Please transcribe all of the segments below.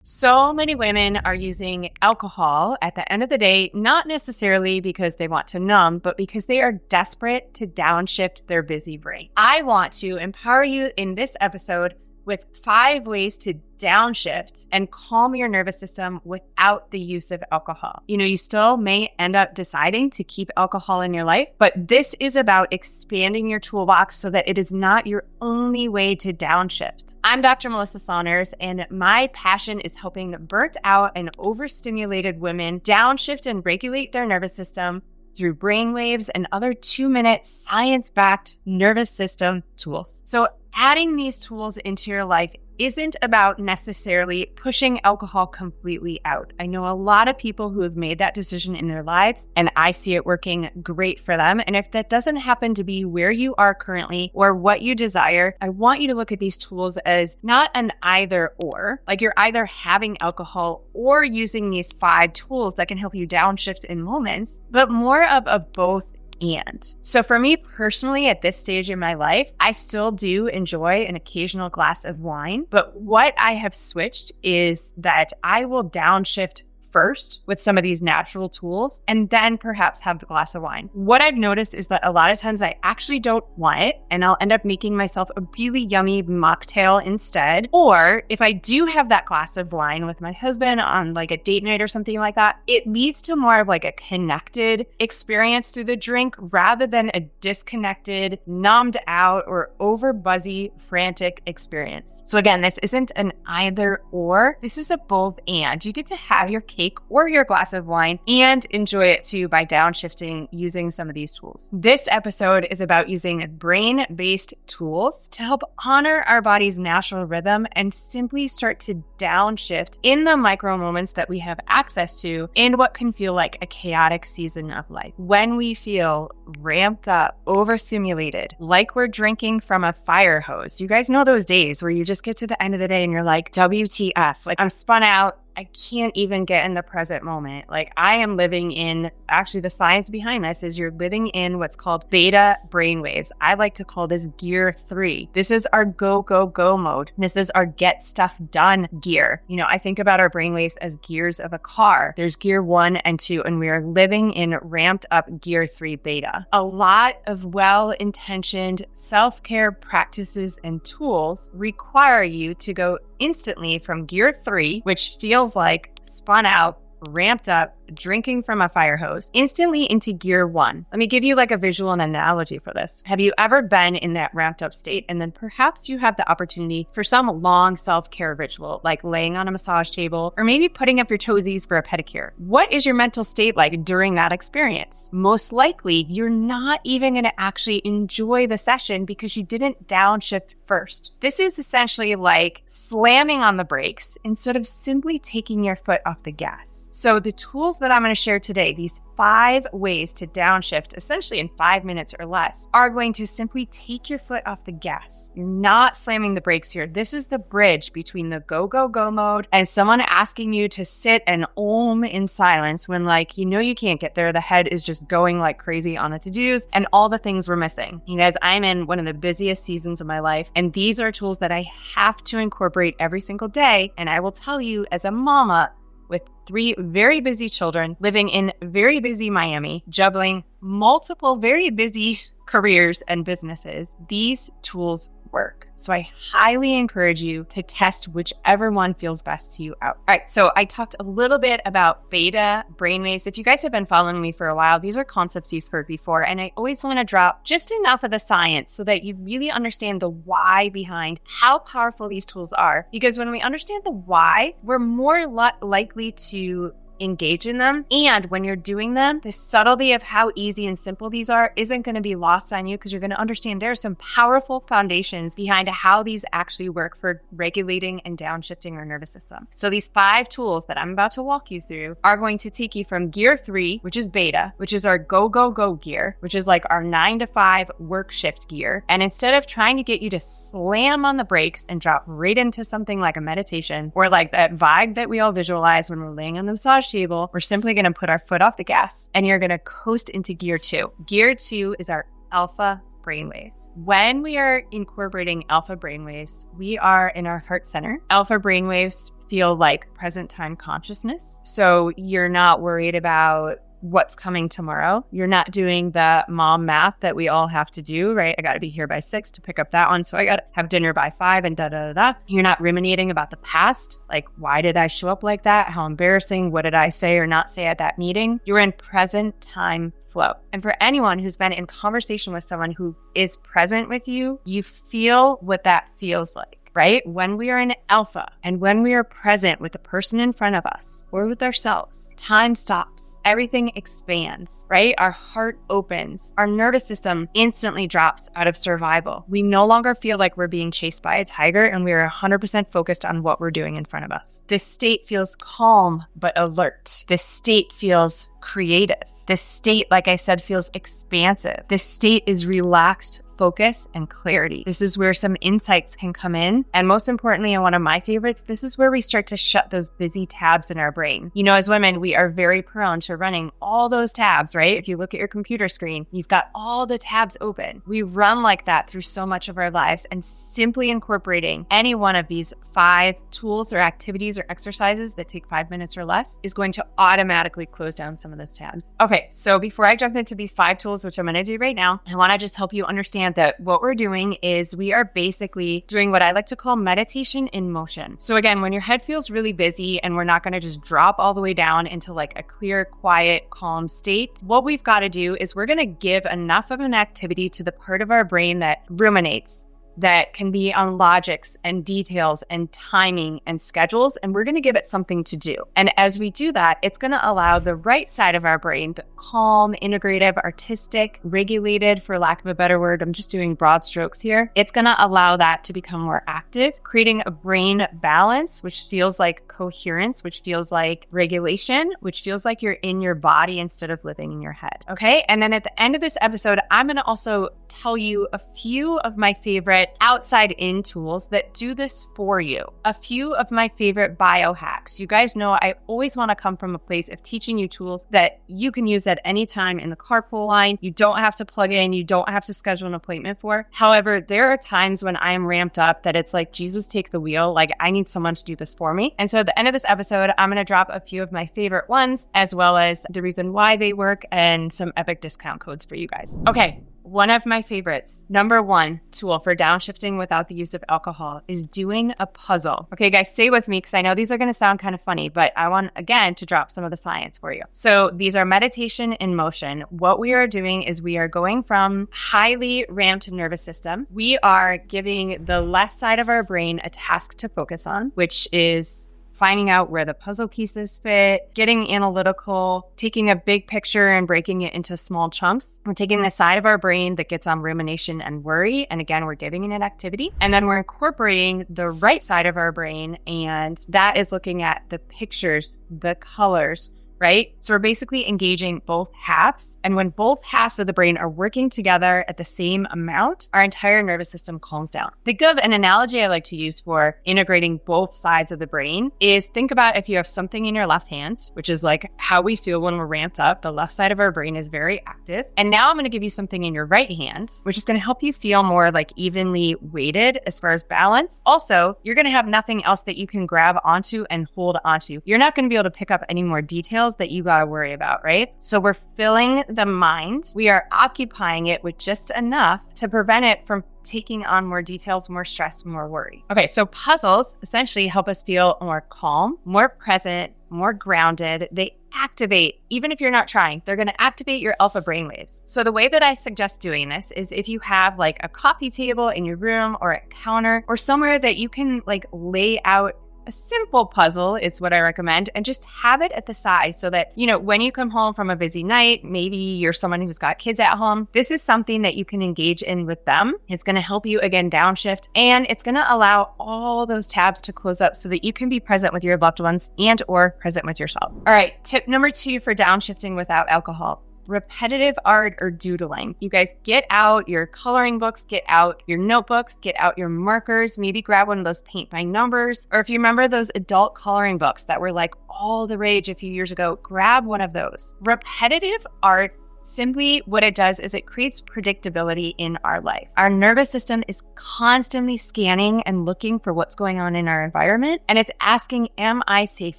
So many women are using alcohol at the end of the day, not necessarily because they want to numb, but because they are desperate to downshift their busy brain. I want to empower you in this episode with 5 ways to downshift and calm your nervous system without the use of alcohol. You still may end up deciding to keep alcohol in your life, but this is about expanding your toolbox so that it is not your only way to downshift. I'm Dr. Melissa Saunders, and my passion is helping burnt out and overstimulated women downshift and regulate their nervous system through brainwaves and other 2-minute science-backed nervous system tools. So adding these tools into your life isn't about necessarily pushing alcohol completely out. I know a lot of people who have made that decision in their lives, and I see it working great for them. And if that doesn't happen to be where you are currently or what you desire, I want you to look at these tools as not an either or, like you're either having alcohol or using these 5 tools that can help you downshift in moments, but more of a both and. So for me personally, at this stage in my life, I still do enjoy an occasional glass of wine, but what I have switched is that I will downshift first with some of these natural tools and then perhaps have the glass of wine. What I've noticed is that a lot of times I actually don't want it and I'll end up making myself a really yummy mocktail instead. Or if I do have that glass of wine with my husband on like a date night or something like that, it leads to more of like a connected experience through the drink rather than a disconnected, numbed out, or over buzzy, frantic experience. So again, this isn't an either or, this is a both and. You get to have your cake or your glass of wine and enjoy it too by downshifting using some of these tools. This episode is about using brain-based tools to help honor our body's natural rhythm and simply start to downshift in the micro moments that we have access to in what can feel like a chaotic season of life. When we feel ramped up, overstimulated, like we're drinking from a fire hose. You guys know those days where you just get to the end of the day and you're like, WTF, like I'm spun out. I can't even get in the present moment. Like I am living in, actually the science behind this is you're living in what's called beta brainwaves. I like to call this gear 3. This is our go, go, go mode. This is our get stuff done gear. I think about our brainwaves as gears of a car. There's gear 1 and 2, and we are living in ramped up gear 3 beta. A lot of well-intentioned self-care practices and tools require you to go instantly from gear 3, which feels like spun out, ramped up, drinking from a fire hose, instantly into gear 1. Let me give you like a visual and analogy for this. Have you ever been in that ramped up state and then perhaps you have the opportunity for some long self-care ritual, like laying on a massage table or maybe putting up your toesies for a pedicure? What is your mental state like during that experience? Most likely, you're not even going to actually enjoy the session because you didn't downshift first. This is essentially like slamming on the brakes instead of simply taking your foot off the gas. So the tools that I'm going to share today, these 5 ways to downshift, essentially in 5 minutes or less, are going to simply take your foot off the gas. You're not slamming the brakes here. This is the bridge between the go, go, go mode and someone asking you to sit and om in silence when you can't get there. The head is just going like crazy on the to-dos and all the things we're missing. You guys, I'm in one of the busiest seasons of my life, and these are tools that I have to incorporate every single day. And I will tell you, as a mama with 3 very busy children living in very busy Miami, juggling multiple very busy careers and businesses, these tools work. So I highly encourage you to test whichever one feels best to you out. All right, so I talked a little bit about beta brainwaves. If you guys have been following me for a while, these are concepts you've heard before, and I always want to drop just enough of the science so that you really understand the why behind how powerful these tools are. Because when we understand the why, we're more likely to engage in them. And when you're doing them, the subtlety of how easy and simple these are isn't going to be lost on you because you're going to understand there are some powerful foundations behind how these actually work for regulating and downshifting our nervous system. So these 5 tools that I'm about to walk you through are going to take you from gear 3, which is beta, which is our go, go, go gear, which is like our 9 to 5 work shift gear. And instead of trying to get you to slam on the brakes and drop right into something like a meditation or like that vibe that we all visualize when we're laying on the massage table, we're simply going to put our foot off the gas and you're going to coast into gear 2. Gear 2 is our alpha brainwaves. When we are incorporating alpha brainwaves, we are in our heart center. Alpha brainwaves feel like present time consciousness. So you're not worried about what's coming tomorrow. You're not doing the mom math that we all have to do, right? I got to be here by 6 to pick up that one. So I got to have dinner by 5 and da-da-da-da. You're not ruminating about the past. Like, why did I show up like that? How embarrassing. What did I say or not say at that meeting? You're in present time flow. And for anyone who's been in conversation with someone who is present with you, you feel what that feels like. Right? When we are in alpha and when we are present with the person in front of us or with ourselves, time stops, everything expands, right? Our heart opens, our nervous system instantly drops out of survival. We no longer feel like we're being chased by a tiger and we are 100% focused on what we're doing in front of us. This state feels calm but alert. This state feels creative. This state, like I said, feels expansive. This state is relaxed focus and clarity. This is where some insights can come in. And most importantly, and one of my favorites, this is where we start to shut those busy tabs in our brain. You know, as women, we are very prone to running all those tabs, right? If you look at your computer screen, you've got all the tabs open. We run like that through so much of our lives, and simply incorporating any one of these 5 tools or activities or exercises that take 5 minutes or less is going to automatically close down some of those tabs. Okay, so before I jump into these 5 tools, which I'm going to do right now, I want to just help you understand that what we're doing is we are basically doing what I like to call meditation in motion. So again, when your head feels really busy and we're not going to just drop all the way down into like a clear, quiet, calm state, what we've got to do is we're going to give enough of an activity to the part of our brain that ruminates, that can be on logics and details and timing and schedules, and we're going to give it something to do. And as we do that, it's going to allow the right side of our brain, the calm, integrative, artistic, regulated, for lack of a better word, I'm just doing broad strokes here. It's going to allow that to become more active, creating a brain balance, which feels like coherence, which feels like regulation, which feels like you're in your body instead of living in your head. Okay. And then at the end of this episode, I'm going to also tell you a few of my favorite outside in tools that do this for you. A few of my favorite biohacks. You guys know I always want to come from a place of teaching you tools that you can use at any time in the carpool line. You don't have to plug in. You don't have to schedule an appointment for. However, there are times when I am ramped up that it's like, Jesus, take the wheel. Like, I need someone to do this for me. And so at the end of this episode, I'm going to drop a few of my favorite ones, as well as the reason why they work and some epic discount codes for you guys. Okay. One of my favorites, number 1 tool for downshifting without the use of alcohol is doing a puzzle. Okay, guys, stay with me because I know these are going to sound kind of funny, but I want, again, to drop some of the science for you. So these are meditation in motion. What we are doing is we are going from highly ramped nervous system. We are giving the left side of our brain a task to focus on, which is finding out where the puzzle pieces fit, getting analytical, taking a big picture and breaking it into small chunks. We're taking the side of our brain that gets on rumination and worry, and again, we're giving it an activity. And then we're incorporating the right side of our brain, and that is looking at the pictures, the colors, right? So we're basically engaging both halves. And when both halves of the brain are working together at the same amount, our entire nervous system calms down. Think of an analogy I like to use for integrating both sides of the brain is think about if you have something in your left hand, which is like how we feel when we're ramped up. The left side of our brain is very active. And now I'm going to give you something in your right hand, which is going to help you feel more like evenly weighted as far as balance. Also, you're going to have nothing else that you can grab onto and hold onto. You're not going to be able to pick up any more details that you got to worry about, right? So we're filling the mind. We are occupying it with just enough to prevent it from taking on more details, more stress, more worry. Okay, so puzzles essentially help us feel more calm, more present, more grounded. They activate, even if you're not trying, they're going to activate your alpha brainwaves. So the way that I suggest doing this is if you have like a coffee table in your room or a counter or somewhere that you can like lay out a simple puzzle is what I recommend, and just have it at the side so that, you know, when you come home from a busy night, maybe you're someone who's got kids at home, this is something that you can engage in with them. It's going to help you, again, downshift, and it's going to allow all those tabs to close up so that you can be present with your loved ones and or present with yourself. All right, tip number 2 for downshifting without alcohol. Repetitive art or doodling. You guys get out your coloring books, get out your notebooks, get out your markers, maybe grab one of those paint by numbers, or if you remember those adult coloring books that were like all the rage a few years ago, grab one of those. Repetitive art Simply, what it does is it creates predictability in our life. Our nervous system is constantly scanning and looking for what's going on in our environment, and it's asking, am I safe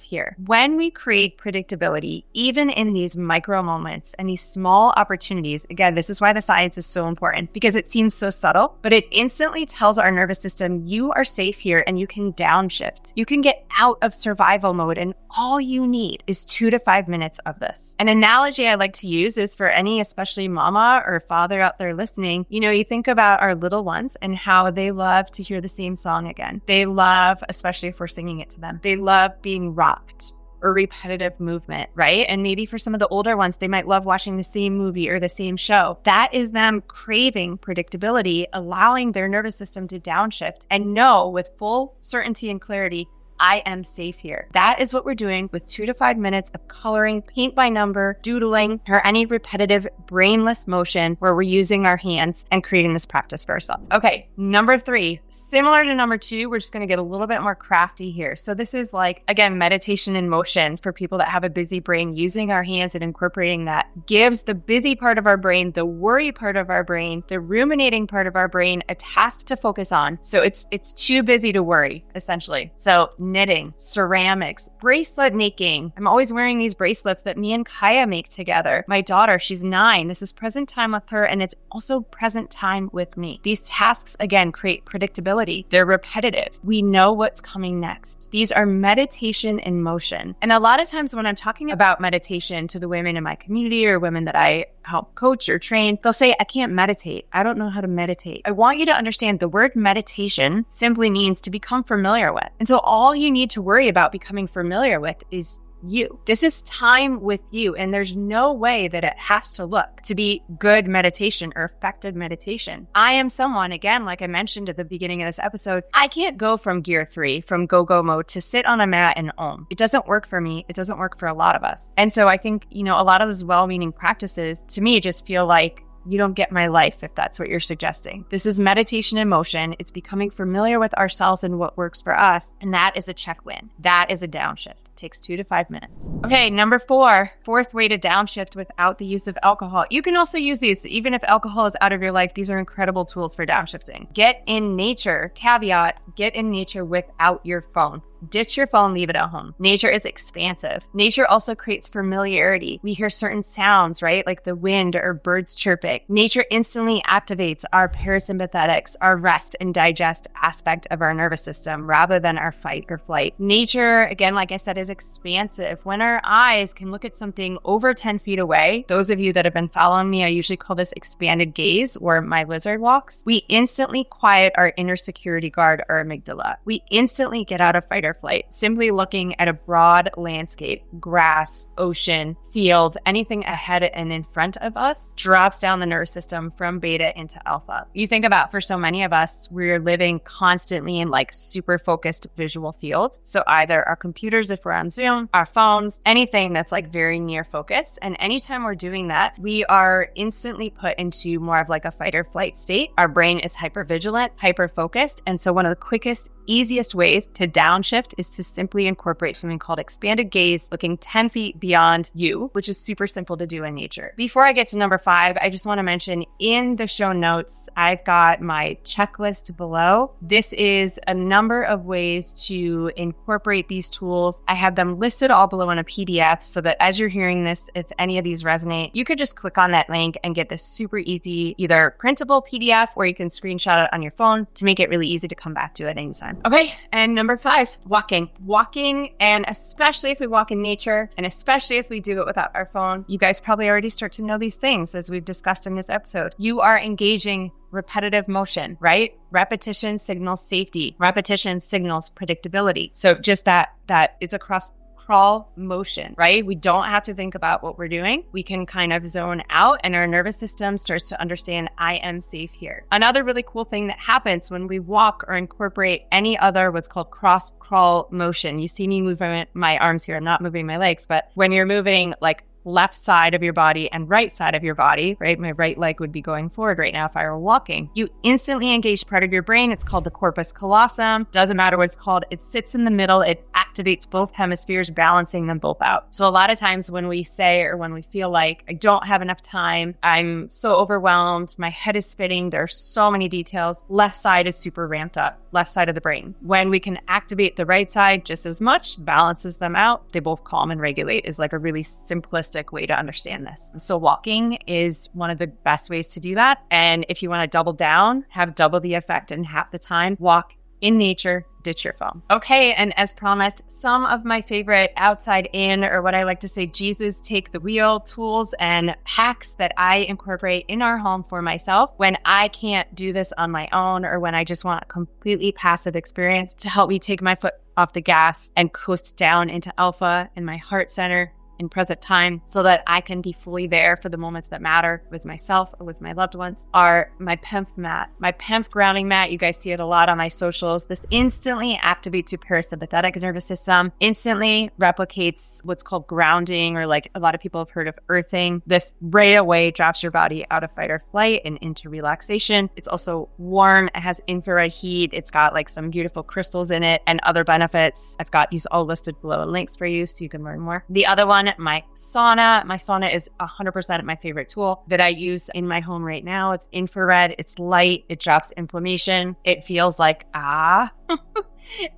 here? When we create predictability, even in these micro moments and these small opportunities, again, this is why the science is so important, because it seems so subtle, but it instantly tells our nervous system, you are safe here and you can downshift. You can get out of survival mode, and all you need is 2 to 5 minutes of this. An analogy I like to use is for any, especially mama or father out there listening, you think about our little ones and how they love to hear the same song again. They love, especially if we're singing it to them, they love being rocked or repetitive movement, right? And maybe for some of the older ones, they might love watching the same movie or the same show. That is them craving predictability, allowing their nervous system to downshift and know with full certainty and clarity, I am safe here. That is what we're doing with 2 to 5 minutes of coloring, paint by number, doodling, or any repetitive brainless motion where we're using our hands and creating this practice for ourselves. Okay, number 3, similar to number 2, we're just going to get a little bit more crafty here. So this is like, again, meditation in motion for people that have a busy brain. Using our hands and incorporating that gives the busy part of our brain, the worry part of our brain, the ruminating part of our brain a task to focus on. So it's too busy to worry, essentially. So knitting, ceramics, bracelet making. I'm always wearing these bracelets that me and Kaya make together. My daughter, she's 9. This is present time with her, and it's also present time with me. These tasks, again, create predictability. They're repetitive. We know what's coming next. These are meditation in motion. And a lot of times when I'm talking about meditation to the women in my community or women that I help coach or train, they'll say, I can't meditate. I don't know how to meditate. I want you to understand the word meditation simply means to become familiar with. And so all you need to worry about becoming familiar with is you. This is time with you, and there's no way that it has to look to be good meditation or effective meditation. I am someone, again, like I mentioned at the beginning of this episode, I can't go from gear 3, from go-go mode to sit on a mat and om. It doesn't work for me. It doesn't work for a lot of us. And so I think, a lot of those well-meaning practices to me just feel like you don't get my life if that's what you're suggesting. This is meditation in motion. It's becoming familiar with ourselves and what works for us. And that is a check win. That is a downshift. It takes 2 to 5 minutes. Okay, number 4, fourth way to downshift without the use of alcohol. You can also use these. Even if alcohol is out of your life, these are incredible tools for downshifting. Get in nature. Caveat, get in nature without your phone. Ditch your phone, leave it at home. Nature is expansive. Nature also creates familiarity. We hear certain sounds, right? Like the wind or birds chirping. Nature instantly activates our parasympathetics, our rest and digest aspect of our nervous system rather than our fight or flight. Nature, again, like I said, is expansive. When our eyes can look at something over 10 feet away, those of you that have been following me, I usually call this expanded gaze or my lizard walks. We instantly quiet our inner security guard, our amygdala. We instantly get out of fight or flight, simply looking at a broad landscape, grass, ocean, fields, anything ahead and in front of us drops down the nervous system from beta into alpha. You think about, for so many of us, we're living constantly in like super focused visual fields. So either our computers, if we're on Zoom, our phones, anything that's like very near focus. And anytime we're doing that, we are instantly put into more of like a fight or flight state. Our brain is hypervigilant, hyper-focused. And so one of the quickest, easiest ways to downshift is to simply incorporate something called expanded gaze, looking 10 feet beyond you, which is super simple to do in nature. Before I get to number 5, I just want to mention in the show notes, I've got my checklist below. This is a number of ways to incorporate these tools. I have them listed all below in a PDF so that as you're hearing this, if any of these resonate, you could just click on that link and get this super easy, either printable PDF or you can screenshot it on your phone to make it really easy to come back to at any time. Okay, and number 5, walking. Walking, and especially if we walk in nature, and especially if we do it without our phone, you guys probably already start to know these things as we've discussed in this episode. You are engaging repetitive motion, right? Repetition signals safety. Repetition signals predictability. So just that it's a crawl motion, right? We don't have to think about what we're doing. We can kind of zone out and our nervous system starts to understand I am safe here. Another really cool thing that happens when we walk or incorporate any other what's called cross crawl motion. You see me moving my arms here. I'm not moving my legs, but when you're moving like left side of your body and right side of your body, right? My right leg would be going forward right now if I were walking. You instantly engage part of your brain. It's called the corpus callosum. Doesn't matter what it's called. It sits in the middle. It activates both hemispheres, balancing them both out. So a lot of times when we say, or when we feel like I don't have enough time, I'm so overwhelmed, my head is spinning, there are so many details, left side is super ramped up, left side of the brain. When we can activate the right side just as much, balances them out, they both calm and regulate is like a really simplistic way to understand this. So walking is one of the best ways to do that. And if you want to double down, have double the effect in half the time, walk in nature, ditch your phone. Okay, and as promised, some of my favorite outside in, or what I like to say, Jesus take the wheel tools and hacks that I incorporate in our home for myself when I can't do this on my own, or when I just want a completely passive experience to help me take my foot off the gas and coast down into alpha in my heart center in present time so that I can be fully there for the moments that matter with myself or with my loved ones, are my PEMF mat. My PEMF grounding mat, you guys see it a lot on my socials. This instantly activates your parasympathetic nervous system, instantly replicates what's called grounding, or like a lot of people have heard of earthing. This right away drops your body out of fight or flight and into relaxation. It's also warm. It has infrared heat. It's got like some beautiful crystals in it and other benefits. I've got these all listed below in links for you so you can learn more. The other one, my sauna. My sauna is 100% my favorite tool that I use in my home right now. It's infrared, it's light, it drops inflammation. It feels like,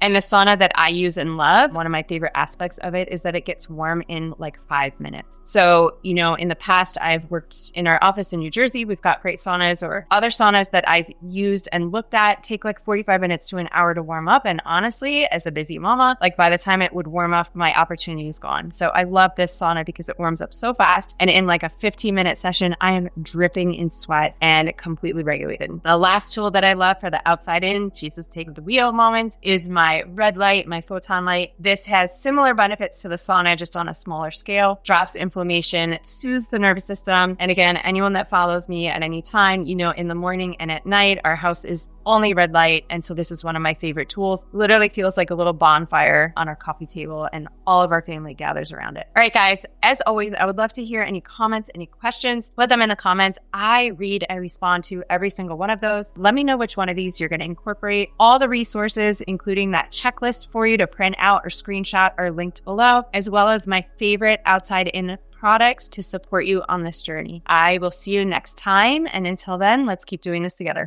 And the sauna that I use and love, one of my favorite aspects of it is that it gets warm in like 5 minutes. So, in the past, I've worked in our office in New Jersey. We've got great saunas, or other saunas that I've used and looked at take like 45 minutes to an hour to warm up. And honestly, as a busy mama, like by the time it would warm up, my opportunity is gone. So I love this sauna because it warms up so fast. And in like a 15-minute session, I am dripping in sweat and completely regulated. The last tool that I love for the outside in, Jesus take the wheel moments, is my red light, my photon light. This has similar benefits to the sauna, just on a smaller scale. Drops inflammation, soothes the nervous system. And again, anyone that follows me at any time, in the morning and at night, our house is only red light. And so this is one of my favorite tools. Literally feels like a little bonfire on our coffee table, and all of our family gathers around it. All right, guys, as always, I would love to hear any comments, any questions. Let them in the comments. I read and respond to every single one of those. Let me know which one of these you're going to incorporate. All the resources, including that checklist for you to print out or screenshot, are linked below, as well as my favorite outside in products to support you on this journey. I will see you next time. And until then, let's keep doing this together.